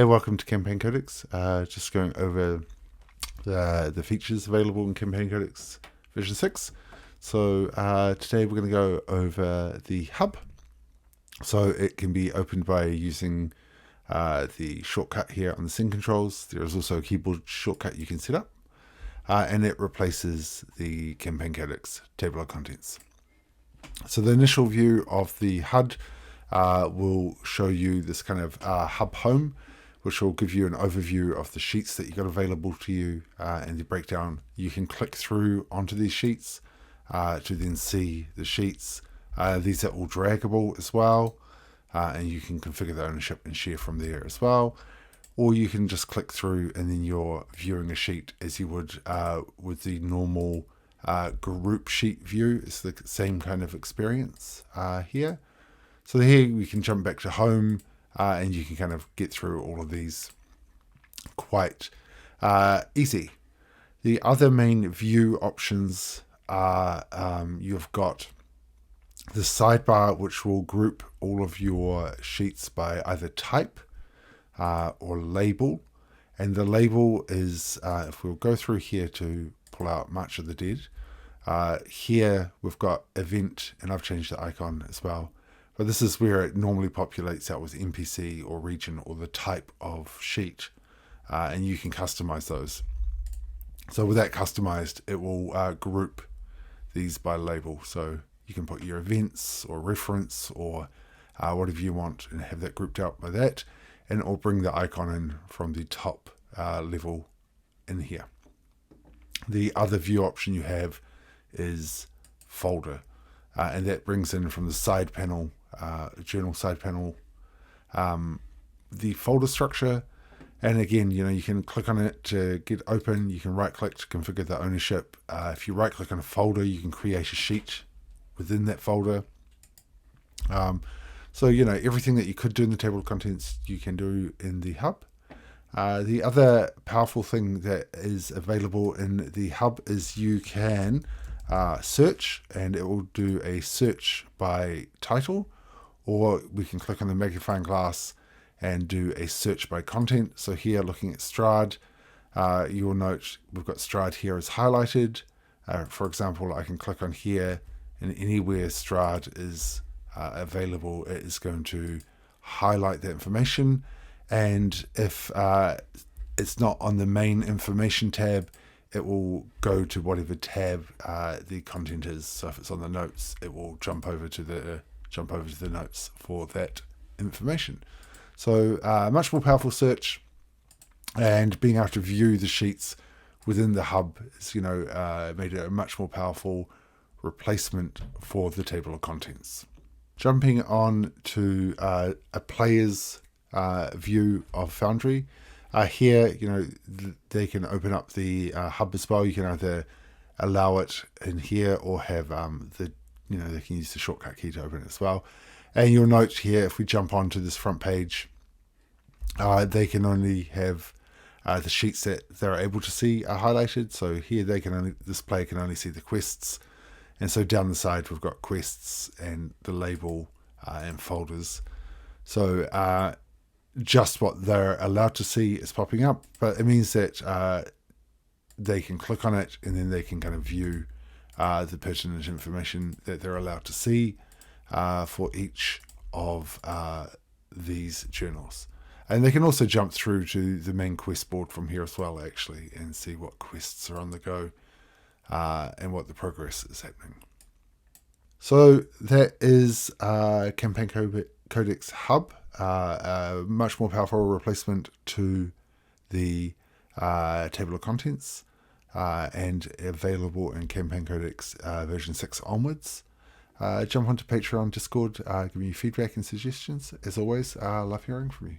Hey, welcome to Campaign Codex. Just going over the features available in Campaign Codex version 6. So today we're going to go over the hub. So it can be opened by using the shortcut here on the scene controls. There is also a keyboard shortcut you can set up, and it replaces the Campaign Codex table of contents. So the initial view of the HUD will show you this kind of hub home, which will give you an overview of the sheets that you've got available to you and the breakdown. You can click through onto these sheets to then see the sheets. These are all draggable as well, and you can configure the ownership and share from there as well. Or you can just click through and then you're viewing a sheet as you would with the normal group sheet view. It's the same kind of experience here. So here we can jump back to home, and you can kind of get through all of these quite easy. The other main view options are you've got the sidebar, which will group all of your sheets by either type or label. And the label is, if we'll go through here to pull out March of the Dead, here we've got event, and I've changed the icon as well. But this is where it normally populates out with NPC or region or the type of sheet, and you can customize those. So with that customized, it will group these by label. So you can put your events or reference or whatever you want and have that grouped out by that, and it will bring the icon in from the top level in here. The other view option you have is folder, and that brings in from the side panel, journal side panel, the folder structure. And again, you can click on it to get open. You can right click to configure the ownership. If you right click on a folder, you can create a sheet within that folder. So everything that you could do in the table of contents, you can do in the hub. The other powerful thing that is available in the hub is you can search, and it will do a search by title, or we can click on the magnifying glass and do a search by content. So here, looking at Strad, you will note we've got Strad here is highlighted. For example, I can click on here, and anywhere Strad is available, it is going to highlight that information. And if it's not on the main information tab, it will go to whatever tab the content is. So if it's on the notes, it will jump over to the notes for that information. So much more powerful search, and being able to view the sheets within the hub is made it a much more powerful replacement for the table of contents. Jumping on to a player's view of Foundry. Here, they can open up the hub as well. You can either allow it in here or have they can use the shortcut key to open it as well. And you'll note here, if we jump onto this front page, they can only have the sheets that they're able to see are highlighted. So here this player can only see the quests. And so down the side, we've got quests and the label and folders. So just what they're allowed to see is popping up, but it means that they can click on it and then they can kind of view the pertinent information that they're allowed to see for each of these journals. And they can also jump through to the main quest board from here as well, actually, and see what quests are on the go and what the progress is happening. So that is Campaign Codex Hub, a much more powerful replacement to the table of contents, and available in Campaign Codex version 6 onwards. Jump onto Patreon, Discord, give me feedback and suggestions. As always, love hearing from you.